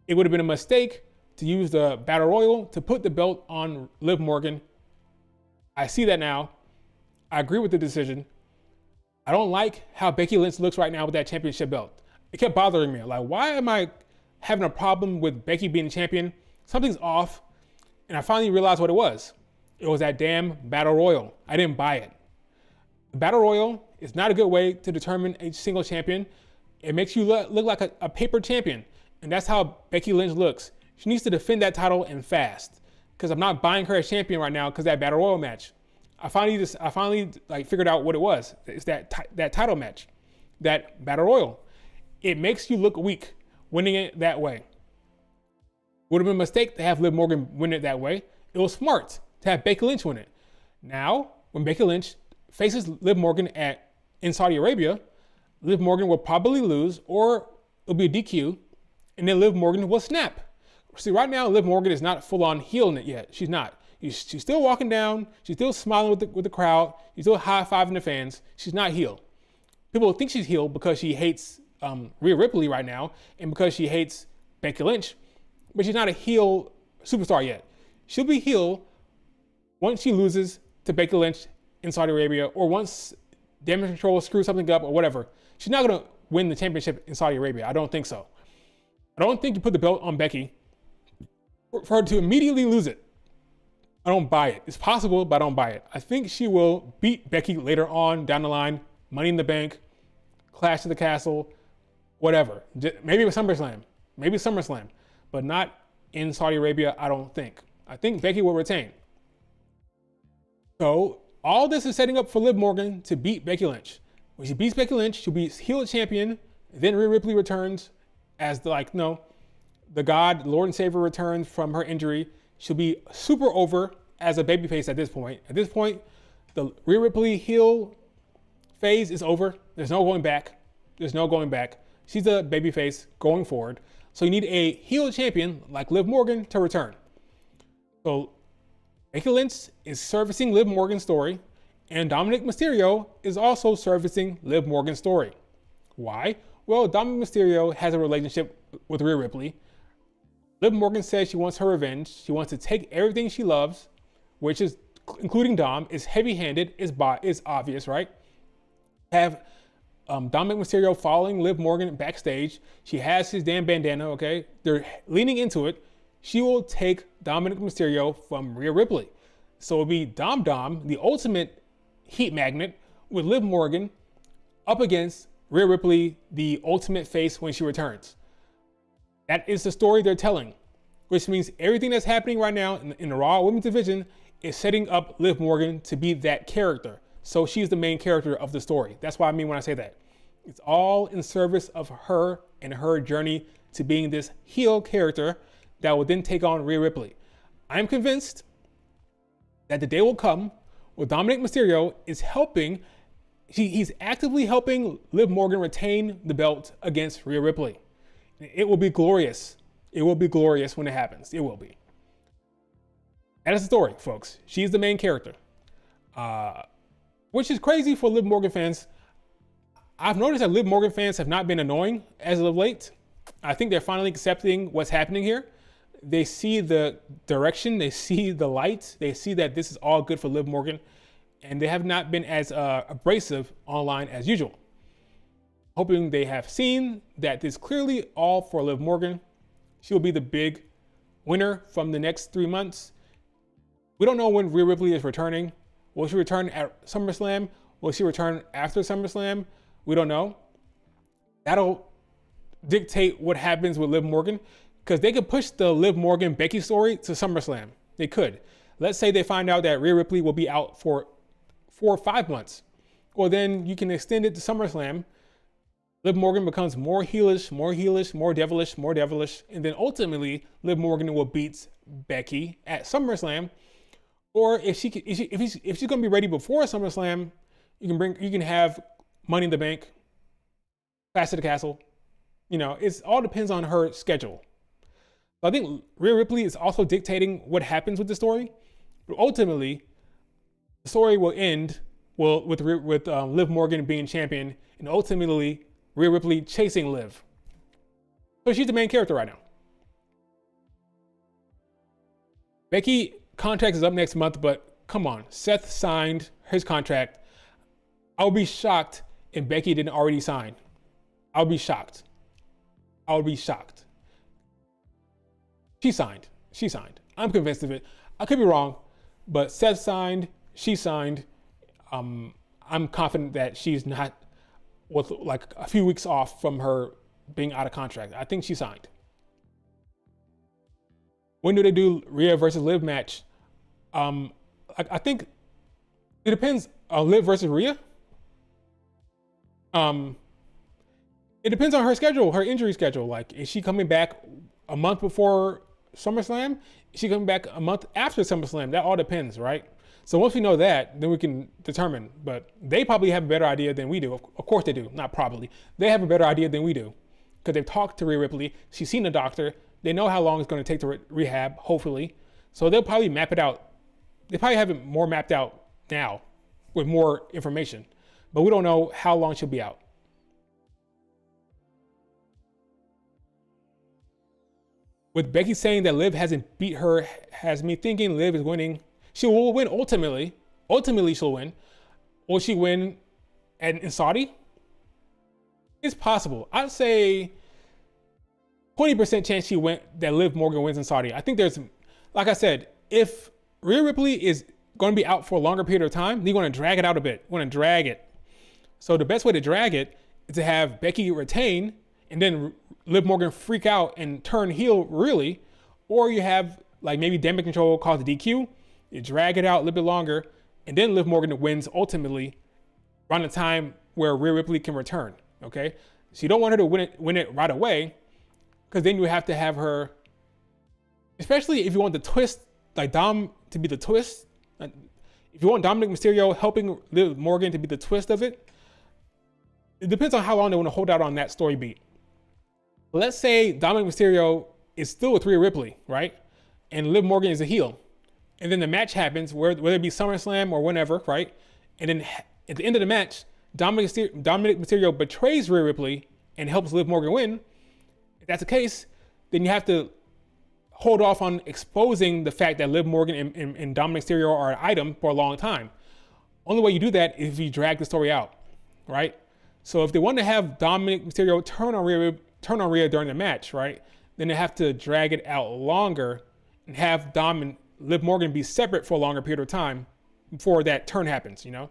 It would have been a mistake to use the Battle Royal to put the belt on Liv Morgan. I see that now. I agree with the decision. I don't like how Becky Lynch looks right now with that championship belt. It kept bothering me. Like, why am I having a problem with Becky being champion? Something's off. And I finally realized what it was. It was that damn Battle Royal. I didn't buy it. The Battle Royal is not a good way to determine a single champion. It makes you look like a paper champion. And that's how Becky Lynch looks. She needs to defend that title and fast. Because I'm not buying her as champion right now because that Battle Royal match. I finally like figured out what it was. It's that title match, that battle royal. It makes you look weak winning it that way. Would have been a mistake to have Liv Morgan win it that way. It was smart to have Becky Lynch win it. Now, when Becky Lynch faces Liv Morgan in Saudi Arabia, Liv Morgan will probably lose, or it'll be a DQ, and then Liv Morgan will snap. See, right now, Liv Morgan is not full-on healing it yet. She's not. She's still walking down. She's still smiling with the crowd. She's still high-fiving the fans. She's not healed. People think she's healed because she hates Rhea Ripley right now, and because she hates Becky Lynch, but she's not a heel superstar yet. She'll be healed once she loses to Becky Lynch in Saudi Arabia, or once Damage Control screws something up or whatever. She's not gonna win the championship in Saudi Arabia. I don't think so. I don't think you put the belt on Becky for her to immediately lose it. I don't buy it. It's possible, but I don't buy it. I think she will beat Becky later on down the line, Money in the Bank, Clash of the Castle, whatever. Maybe with SummerSlam, but not in Saudi Arabia, I don't think. I think Becky will retain. So all this is setting up for Liv Morgan to beat Becky Lynch. When she beats Becky Lynch, she'll be heel champion. Then Rhea Ripley returns as the God, Lord and Savior returns from her injury. She'll be super over as a babyface at this point. At this point, the Rhea Ripley heel phase is over. There's no going back. She's a babyface going forward. So you need a heel champion like Liv Morgan to return. So Becky Lynch is servicing Liv Morgan's story, and Dominic Mysterio is also servicing Liv Morgan's story. Why? Well, Dominic Mysterio has a relationship with Rhea Ripley. Liv Morgan says she wants her revenge. She wants to take everything she loves, which is, including Dom, is heavy-handed, is obvious, right? Have Dominic Mysterio following Liv Morgan backstage. She has his damn bandana, okay? They're leaning into it. She will take Dominic Mysterio from Rhea Ripley. So it'll be Dom, the ultimate heat magnet, with Liv Morgan up against Rhea Ripley, the ultimate face when she returns. That is the story they're telling, which means everything that's happening right now in the Raw Women's Division is setting up Liv Morgan to be that character. So she's the main character of the story. That's what I mean when I say that. It's all in service of her and her journey to being this heel character that will then take on Rhea Ripley. I'm convinced that the day will come where Dominic Mysterio is helping, he's actively helping Liv Morgan retain the belt against Rhea Ripley. It will be glorious. It will be glorious when it happens. It will be. That is the story, folks. She's the main character. Which is crazy for Liv Morgan fans. I've noticed that Liv Morgan fans have not been annoying as of late. I think they're finally accepting what's happening here. They see the direction, they see the light, they see that this is all good for Liv Morgan, and they have not been as abrasive online as usual. Hoping they have seen that this is clearly all for Liv Morgan. She'll be the big winner from the next 3 months. We don't know when Rhea Ripley is returning. Will she return at SummerSlam? Will she return after SummerSlam? We don't know. That'll dictate what happens with Liv Morgan, because they could push the Liv Morgan Becky story to SummerSlam. They could. Let's say they find out that Rhea Ripley will be out for 4 or 5 months. Well, then you can extend it to SummerSlam. Liv Morgan becomes more heelish, more devilish, and then ultimately Liv Morgan will beat Becky at SummerSlam. Or if she's gonna be ready before SummerSlam, you can have Money in the Bank, Clash of the Castle. You know, it all depends on her schedule. So I think Rhea Ripley is also dictating what happens with the story, but ultimately the story will end with Liv Morgan being champion, and ultimately Rhea Ripley chasing Liv. So she's the main character right now. Becky contract is up next month, but come on, Seth signed his contract. I would be shocked if Becky didn't already sign. I would be shocked. She signed. I'm convinced of it. I could be wrong, but Seth signed, she signed. I'm confident that she's not with like a few weeks off from her being out of contract. I think she signed. When do they do Rhea versus Liv match? I think It depends. Liv versus Rhea. It depends on her schedule, her injury schedule. Like, is she coming back a month before SummerSlam? Is she coming back a month after SummerSlam? That all depends, right? So once we know that, then we can determine. But they probably have a better idea than we do. Of course they do. Not probably. They have a better idea than we do because they've talked to Rhea Ripley. She's seen the doctor. They know how long it's going to take to rehab, hopefully. So they'll probably map it out. They probably have it more mapped out now with more information. But we don't know how long she'll be out. With Becky saying that Liv hasn't beat her has me thinking Liv is winning. She will win ultimately. Ultimately, she'll win. Will she win in Saudi? It's possible. I'd say 20% chance that Liv Morgan wins in Saudi. I think there's, like I said, if Rhea Ripley is going to be out for a longer period of time, they're going to drag it out a bit. We're going to drag it. So the best way to drag it is to have Becky retain and then Liv Morgan freak out and turn heel really, or you have like maybe damage control cause the DQ, you drag it out a little bit longer, and then Liv Morgan wins ultimately around the time where Rhea Ripley can return. Okay, so you don't want her to win it right away, because then you have to have her, especially if you want the twist, like Dom to be the twist. If you want Dominic Mysterio helping Liv Morgan to be the twist of it, it depends on how long they want to hold out on that story beat. Let's say Dominic Mysterio is still with Rhea Ripley, right? And Liv Morgan is a heel. And then the match happens, whether it be SummerSlam or whenever, right? And then at the end of the match, Dominic Mysterio betrays Rhea Ripley and helps Liv Morgan win. If that's the case, then you have to hold off on exposing the fact that Liv Morgan and Dominic Mysterio are an item for a long time. Only way you do that is if you drag the story out, right? So if they want to have Dominic Mysterio turn on Rhea during the match, right? Then they have to drag it out longer and have Dom and Liv Morgan be separate for a longer period of time before that turn happens, you know?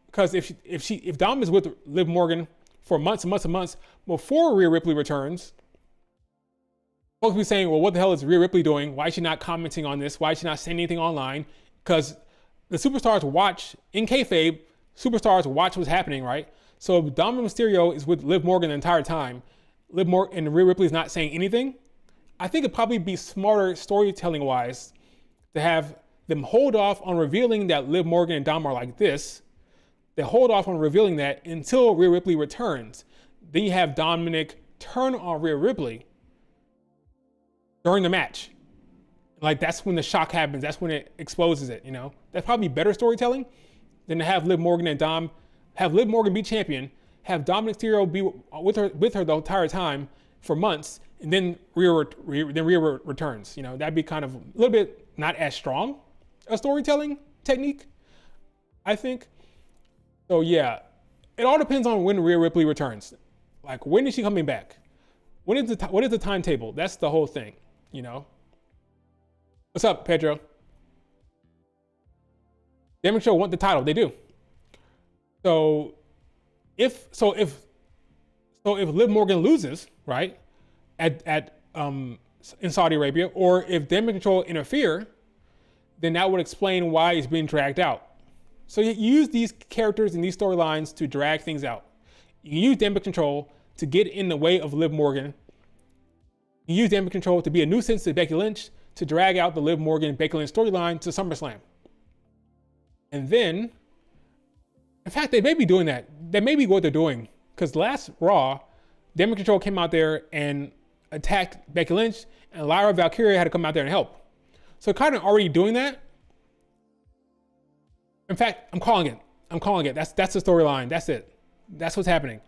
Because if Dom is with Liv Morgan for months and months and months before Rhea Ripley returns, folks will be saying, well, what the hell is Rhea Ripley doing? Why is she not commenting on this? Why is she not saying anything online? Because the superstars watch, in kayfabe, superstars watch what's happening, right? So if Dominic Mysterio is with Liv Morgan the entire time, Liv Morgan and Rhea Ripley is not saying anything, I think it'd probably be smarter storytelling-wise to have them hold off on revealing that Liv Morgan and Dom are like this. They hold off on revealing that until Rhea Ripley returns. Then you have Dominic turn on Rhea Ripley during the match. Like, that's when the shock happens. That's when it exposes it, you know? That's probably better storytelling than to have Liv Morgan and Dom, have Liv Morgan be champion, have Dominic Mysterio be with her the entire time for months, and then Rhea returns. You know, that'd be kind of a little bit not as strong a storytelling technique, I think. So yeah, it all depends on when Rhea Ripley returns. Like, when is she coming back? What is the timetable? That's the whole thing, you know? What's up, Pedro? Damage Show want the title. They do. So if Liv Morgan loses, right, in Saudi Arabia, or if Damage Control interfere, then that would explain why it's being dragged out. So you use these characters and these storylines to drag things out. You use Damage Control to get in the way of Liv Morgan. You use Damage Control to be a nuisance to Becky Lynch to drag out the Liv Morgan Becky Lynch storyline to SummerSlam. And then, in fact, they may be doing that. That may be what they're doing. Because last Raw, Damage Control came out there and attacked Becky Lynch, and Lyra Valkyria had to come out there and help. So kind of already doing that. In fact, I'm calling it. That's the storyline. That's it. That's what's happening.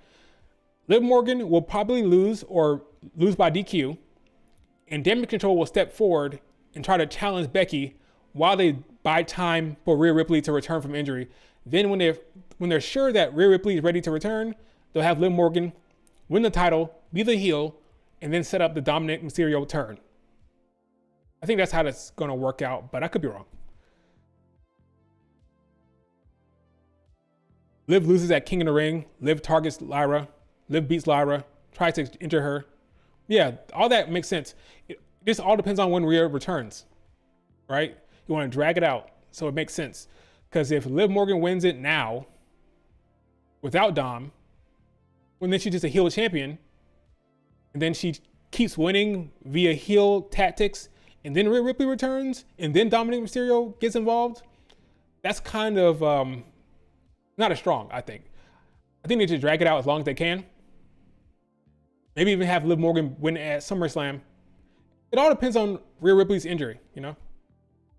Liv Morgan will probably lose or lose by DQ, and Damage Control will step forward and try to challenge Becky while they buy time for Rhea Ripley to return from injury. Then when they're sure that Rhea Ripley is ready to return, they'll have Liv Morgan win the title, be the heel, and then set up the Dominic Mysterio turn. I think that's how that's going to work out, but I could be wrong. Liv loses at King of the Ring. Liv targets Lyra. Liv beats Lyra, tries to enter her. Yeah, all that makes sense. This all depends on when Rhea returns, right? You want to drag it out, so it makes sense. Because if Liv Morgan wins it now, without Dom, when then she's just a heel champion, and then she keeps winning via heel tactics, and then Rhea Ripley returns, and then Dominic Mysterio gets involved, that's kind of not as strong, I think. I think they just drag it out as long as they can. Maybe even have Liv Morgan win at SummerSlam. It all depends on Rhea Ripley's injury, you know?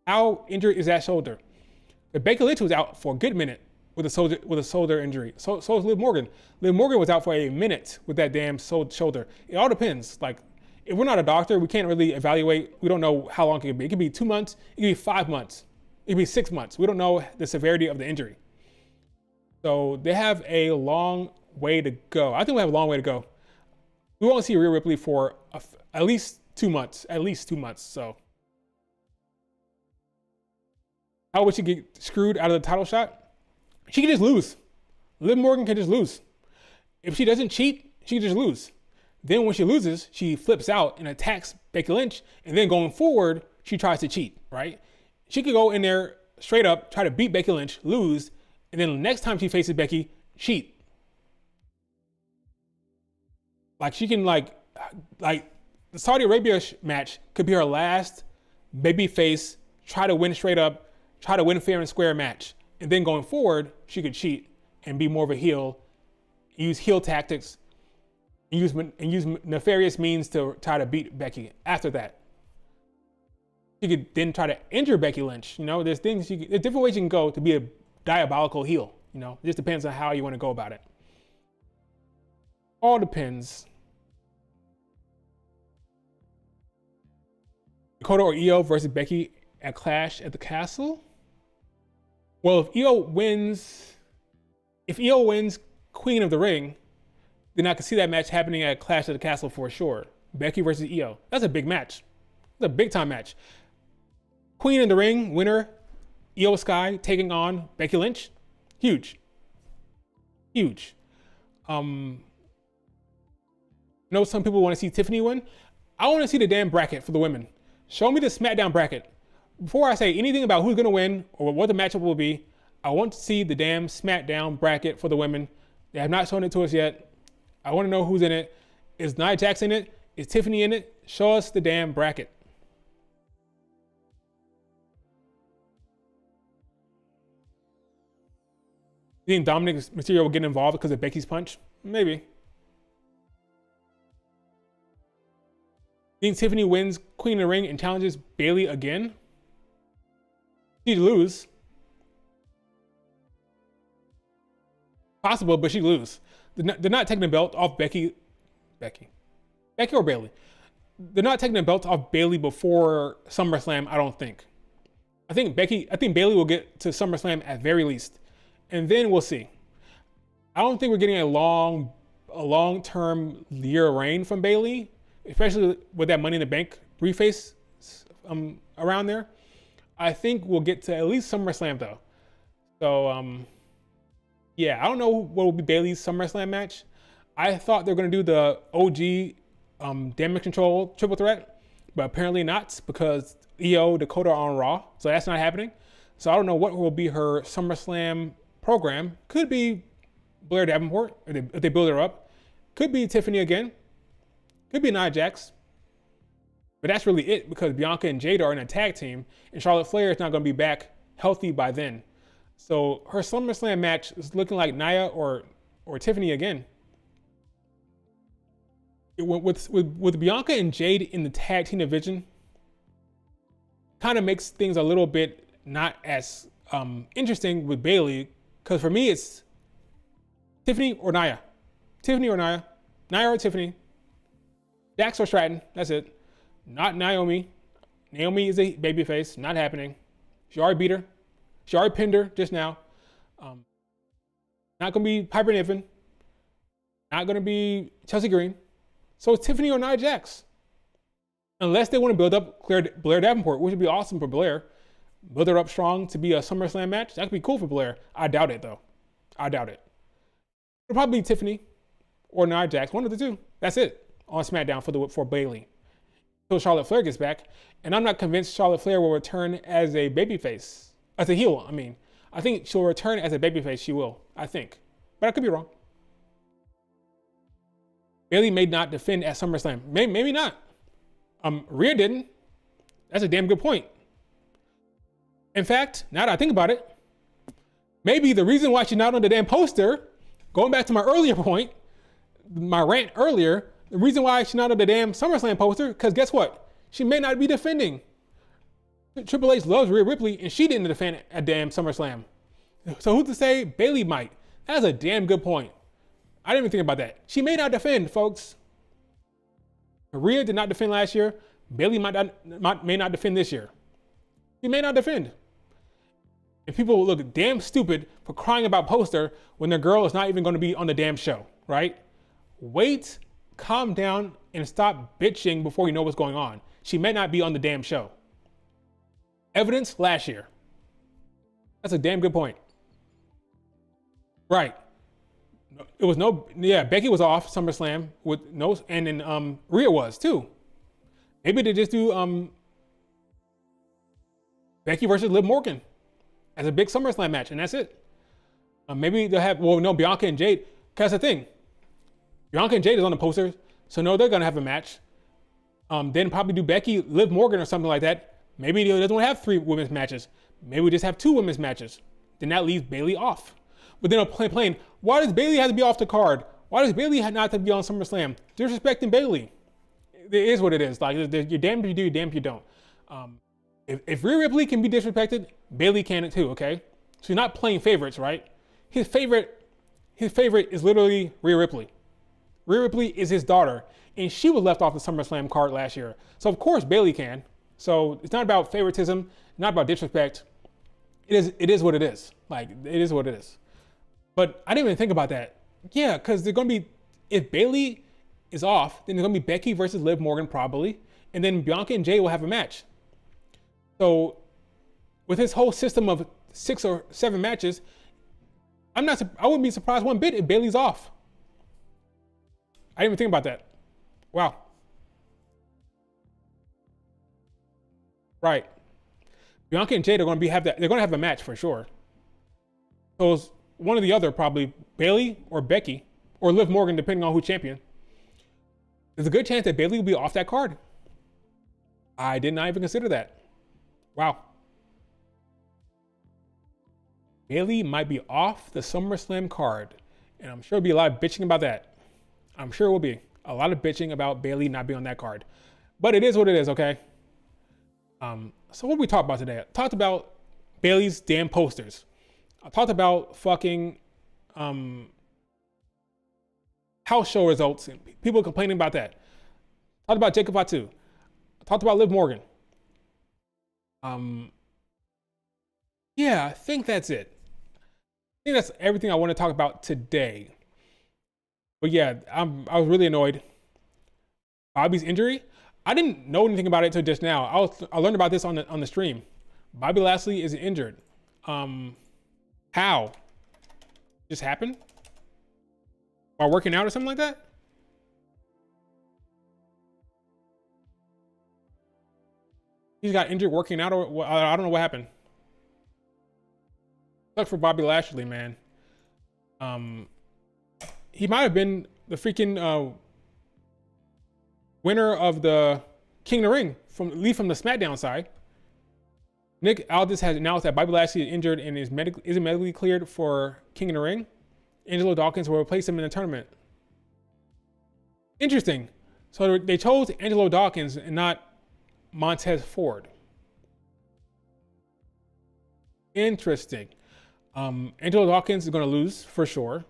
How injured is that shoulder? But Becky Lynch was out for a good minute with a shoulder injury. So is Liv Morgan. Liv Morgan was out for a minute with that damn shoulder. It all depends. Like, if we're not a doctor, we can't really evaluate. We don't know how long it could be. It could be 2 months. It could be 5 months. It could be 6 months. We don't know the severity of the injury. So they have a long way to go. I think we have a long way to go. We won't see Rhea Ripley for at least 2 months. At least 2 months. So how would she get screwed out of the title shot? She can just lose. Liv Morgan can just lose. If she doesn't cheat, she can just lose. Then when she loses, she flips out and attacks Becky Lynch. And then going forward, she tries to cheat, right? She could go in there straight up, try to beat Becky Lynch, lose, and then the next time she faces Becky, cheat. Like she can like the Saudi Arabia match could be her last babyface, try to win straight up, try to win fair and square match. And then going forward, she could cheat and be more of a heel, use heel tactics, and use nefarious means to try to beat Becky after that. She could then try to injure Becky Lynch. You know, there's different ways you can go to be a diabolical heel. You know, it just depends on how you want to go about it. All depends. Dakota or Io versus Becky at Clash at the Castle. Well, if Io wins Queen of the Ring, then I can see that match happening at Clash at the Castle for sure. Becky versus Io. That's a big match. That's a big time match. Queen of the Ring winner, Io Sky taking on Becky Lynch. Huge. Huge. I know some people want to see Tiffany win. I want to see the damn bracket for the women. Show me the SmackDown bracket. Before I say anything about who's going to win or what the matchup will be, I want to see the damn SmackDown bracket for the women. They have not shown it to us yet. I want to know who's in it. Is Nia Jax in it? Is Tiffany in it? Show us the damn bracket. You think Dominic Mysterio will get involved because of Becky's punch? Maybe. You think Tiffany wins Queen of the Ring and challenges Bayley again? She'd lose. Possible, but she'd lose. They're not taking the belt off Becky or Bayley. They're not taking the belt off Bayley before SummerSlam, I don't think. I think Bayley will get to SummerSlam at very least. And then we'll see. I don't think we're getting a long-term year reign from Bayley, especially with that Money in the Bank briefcase around there. I think we'll get to at least SummerSlam though. So yeah, I don't know what will be Bayley's SummerSlam match. I thought they were gonna do the OG Damage Control triple threat, but apparently not because Io, Dakota are on Raw, so that's not happening. So I don't know what will be her SummerSlam program. Could be Blair Davenport if they build her up. Could be Tiffany again. Could be Nia Jax. But that's really it because Bianca and Jade are in a tag team and Charlotte Flair is not going to be back healthy by then. So her SummerSlam match is looking like Nia or Tiffany again. With Bianca and Jade in the tag team division, kind of makes things a little bit not as interesting with Bayley, because for me it's Tiffany or Nia. Tiffany or Nia. Nia or Tiffany. Dax or Stratton. That's it. Not Naomi. Naomi is a babyface. Not happening. She already beat her. She already pinned her just now. Not going to be Piper Niven. Not going to be Chelsea Green. So it's Tiffany or Nia Jax. Unless they want to build up Blair Davenport, which would be awesome for Blair. Build her up strong to be a SummerSlam match. That could be cool for Blair. I doubt it, though. I doubt it. It'll probably be Tiffany or Nia Jax. One of the two. That's it on SmackDown for Bayley. Until Charlotte Flair gets back. And I'm not convinced Charlotte Flair will return as a babyface. As a heel, I mean. I think she'll return as a babyface. She will, I think. But I could be wrong. Bayley may not defend at SummerSlam. Maybe not. Rhea didn't. That's a damn good point. In fact, now that I think about it, maybe the reason why she's not on the damn poster, going back to my earlier point, my rant earlier, the reason why she's not on the damn SummerSlam poster, because guess what? She may not be defending. Triple H loves Rhea Ripley, and she didn't defend at damn SummerSlam. So who's to say Bayley might? That's a damn good point. I didn't even think about that. She may not defend, folks. Rhea did not defend last year. Bayley may not defend this year. She may not defend. And people will look damn stupid for crying about poster when their girl is not even going to be on the damn show, right? Wait, calm down, and stop bitching before you know what's going on. She may not be on the damn show. Evidence last year. That's a damn good point. Right. It was Becky was off SummerSlam with no, and then Rhea was too. Maybe they just do Becky versus Liv Morgan as a big SummerSlam match, and that's it. Maybe they'll have, Bianca and Jade. Cause that's the thing. Bianca and Jade is on the poster, so no, they're gonna have a match. Then probably do Becky, Liv Morgan, or something like that. Maybe they don't have 3 women's matches. Maybe we just have 2 women's matches. Then that leaves Bayley off. But then I'm playing, why does Bayley have to be off the card? Why does Bayley not have to be on SummerSlam? Disrespecting Bayley. It is what it is. Like, you're damned if you do, you're damned if you don't. If Rhea Ripley can be disrespected, Bayley can too, okay? So you're not playing favorites, right? His favorite is literally Rhea Ripley. Rhea Ripley is his daughter, and she was left off the SummerSlam card last year. So of course Bayley can. So it's not about favoritism, not about disrespect. It is what it is. Like, it is what it is. But I didn't even think about that. Yeah, because they're going to be, if Bayley is off, then there's going to be Becky versus Liv Morgan probably, and then Bianca and Jay will have a match. So with his whole system of 6 or 7 matches, I wouldn't be surprised one bit if Bayley's off. I didn't even think about that. Wow. Right. Bianca and Jade are going to they're going to have a match for sure. So it's one or the other, probably Bayley or Becky or Liv Morgan, depending on who's champion. There's a good chance that Bayley will be off that card. I did not even consider that. Wow. Bayley might be off the SummerSlam card, and I'm sure there'll be a lot of bitching about that. I'm sure it will be a lot of bitching about Bayley not being on that card. But it is what it is, okay? So what did we talk about today? I talked about Bayley's damn posters. I talked about fucking house show results and people complaining about that. I talked about Jacob Fatu. I talked about Liv Morgan. Yeah, I think that's it. I think that's everything I want to talk about today. But yeah, I was really annoyed. Bobby's injury. I didn't know anything about it until just now. I learned about this on the stream. Bobby Lashley is injured. How? Just happened? While working out or something like that? He got injured working out, or I don't know what happened. Sucks for Bobby Lashley, man. He might have been the freaking winner of the King of the Ring from the SmackDown side. Nick Aldis has announced that Bobby Lashley is injured and isn't medically cleared for King of the Ring. Angelo Dawkins will replace him in the tournament. Interesting. So they chose Angelo Dawkins and not Montez Ford. Interesting. Angelo Dawkins is going to lose for sure.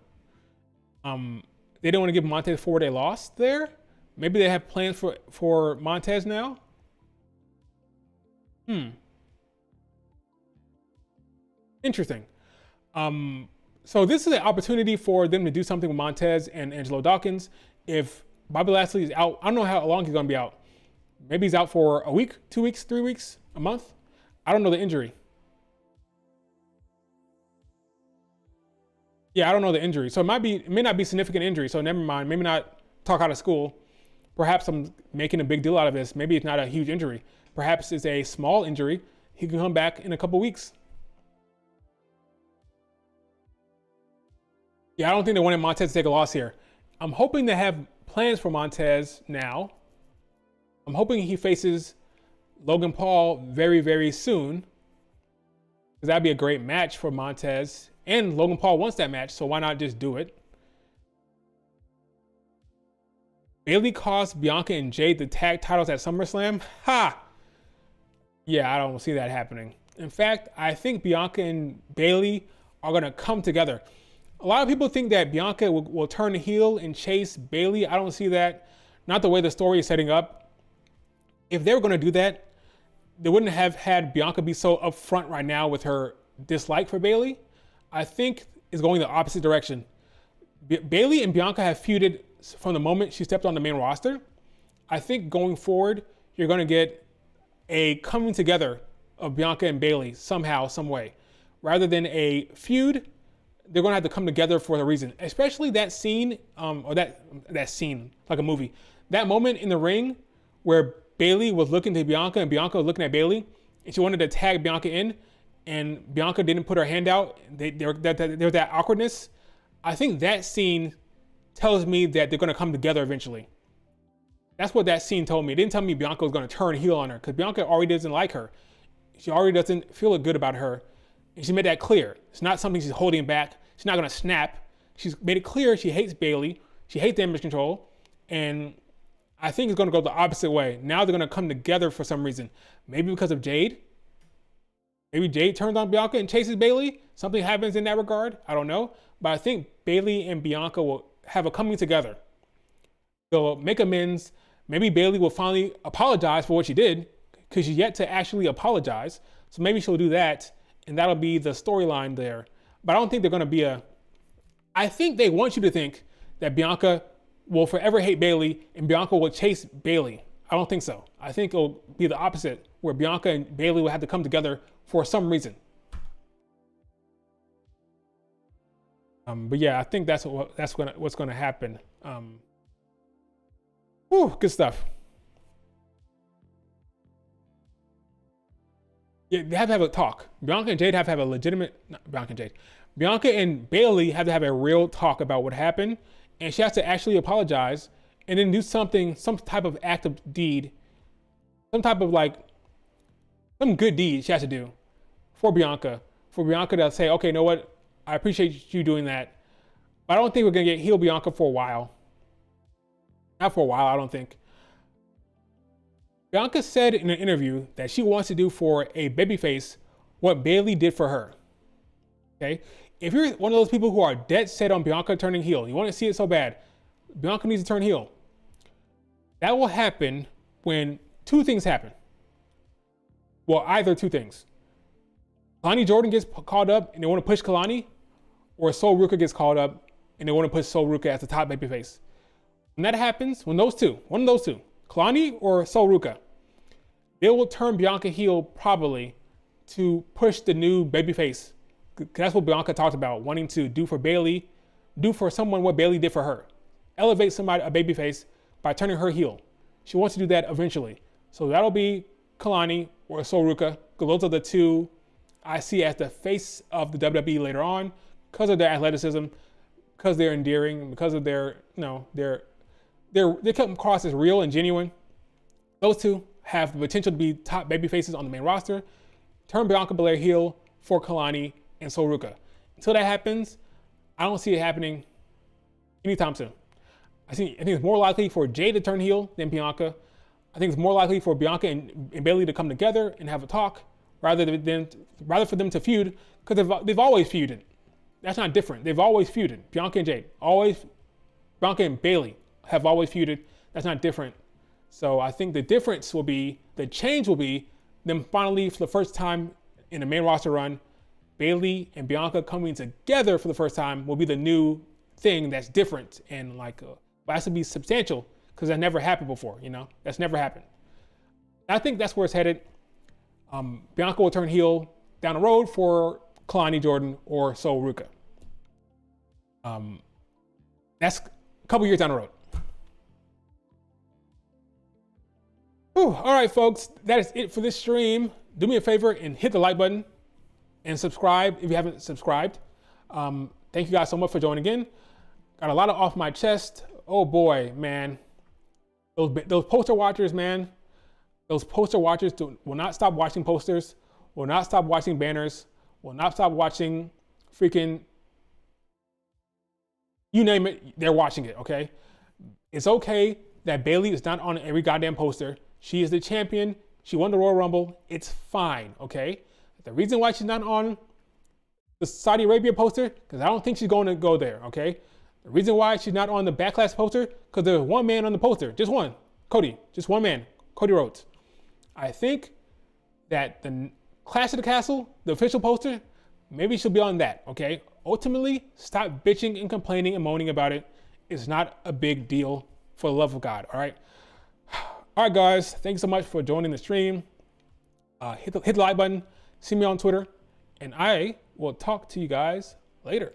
They don't want to give Montez Ford a loss there. Maybe they have plans for Montez now. Interesting. So this is an opportunity for them to do something with Montez and Angelo Dawkins. If Bobby Lashley is out, I don't know how long he's going to be out. Maybe he's out for a week, 2 weeks, 3 weeks, a month. I don't know the injury. Yeah, I don't know the injury. So it may not be significant injury. So never mind. Maybe not talk out of school. Perhaps I'm making a big deal out of this. Maybe it's not a huge injury. Perhaps it's a small injury. He can come back in a couple weeks. Yeah, I don't think they wanted Montez to take a loss here. I'm hoping they have plans for Montez now. I'm hoping he faces Logan Paul very, very soon, because that'd be a great match for Montez. And Logan Paul wants that match, so why not just do it? Bayley cost Bianca and Jade the tag titles at SummerSlam? Ha! Yeah, I don't see that happening. In fact, I think Bianca and Bayley are going to come together. A lot of people think that Bianca will turn heel and chase Bayley. I don't see that. Not the way the story is setting up. If they were going to do that, they wouldn't have had Bianca be so upfront right now with her dislike for Bayley. I think it's going the opposite direction. Bayley and Bianca have feuded from the moment she stepped on the main roster. I think going forward, you're going to get a coming together of Bianca and Bayley somehow, some way. Rather than a feud, they're going to have to come together for a reason. Especially that scene, or that scene, like a movie. That moment in the ring where Bayley was looking to Bianca and Bianca was looking at Bayley, and she wanted to tag Bianca in, and Bianca didn't put her hand out. There was that awkwardness. I think that scene tells me that they're going to come together eventually. That's what that scene told me. It didn't tell me Bianca was going to turn heel on her, because Bianca already doesn't like her. She already doesn't feel good about her. And she made that clear. It's not something she's holding back. She's not going to snap. She's made it clear she hates Bayley. She hates Damage Control. And I think it's going to go the opposite way. Now they're going to come together for some reason. Maybe because of Jade. Maybe Jade turns on Bianca and chases Bayley. Something happens in that regard. I don't know. But I think Bayley and Bianca will have a coming together. They'll make amends. Maybe Bayley will finally apologize for what she did, because she's yet to actually apologize. So maybe she'll do that, and that'll be the storyline there. But I don't think they're going to be I think they want you to think that Bianca will forever hate Bayley and Bianca will chase Bayley. I don't think so. I think it'll be the opposite, where Bianca and Bayley will have to come together for some reason. But yeah, I think that's what's going to happen. Good stuff. Yeah, they have to have a talk. Bianca and Jade have to have a legitimate, not Bianca and Jade. Bianca and Bayley have to have a real talk about what happened, and she has to actually apologize and then do something, some type of act of deed, some type of some good deed she has to do for Bianca to say, okay, you know what? I appreciate you doing that. But I don't think we're going to get heel Bianca for a while. Not for a while, I don't think. Bianca said in an interview that she wants to do for a babyface what Bayley did for her. Okay? If you're one of those people who are dead set on Bianca turning heel, you want to see it so bad, Bianca needs to turn heel. That will happen when two things happen. Well, either two things. Kalani Jordan gets called up and they want to push Kalani, or Sol Ruka gets called up and they want to push Sol Ruka as the top babyface. When that happens, one of those two, Kalani or Sol Ruka, they will turn Bianca heel probably to push the new babyface. That's what Bianca talked about, wanting to do for Bayley, do for someone what Bayley did for her. Elevate somebody, a babyface, by turning her heel. She wants to do that eventually. So that'll be Kalani or Sol Ruka, because those are the two I see as the face of the WWE later on, because of their athleticism, because they're endearing, because of their, they come across as real and genuine. Those two have the potential to be top baby faces on the main roster. Turn Bianca Belair heel for Kalani and Sol Ruka. Until that happens, I don't see it happening anytime soon. I think it's more likely for Jade to turn heel than Bianca. I think it's more likely for Bianca and Bayley to come together and have a talk rather for them to feud, because they've always feuded. That's not different. They've always feuded. Bianca and Jade, Bianca and Bayley have always feuded. That's not different. So I think the change will be them finally, for the first time in the main roster run, Bayley and Bianca coming together for the first time will be the new thing that's different and but it has to be substantial, because that never happened before, That's never happened. I think that's where it's headed. Bianca will turn heel down the road for Kalani Jordan or Sol Ruka. That's a couple years down the road. All right, folks, that is it for this stream. Do me a favor and hit the like button and subscribe if you haven't subscribed. thank you guys so much for joining in. Got a lot of off my chest. Oh boy, man. Those poster watchers, man. Those poster watchers will not stop watching posters, will not stop watching banners, will not stop watching freaking, you name it, they're watching it, okay? It's okay that Bayley is not on every goddamn poster. She is the champion. She won the Royal Rumble. It's fine, okay? The reason why she's not on the Saudi Arabia poster, because I don't think she's going to go there, okay? The reason why she's not on the Backlash poster, because there's one man on the poster, just one, Cody, just one man, Cody Rhodes. I think that the Clash of the Castle, the official poster, maybe she'll be on that, okay? Ultimately, stop bitching and complaining and moaning about it. It's not a big deal, for the love of God, all right? All right, guys, thanks so much for joining the stream. Hit the like button, see me on Twitter, and I will talk to you guys later.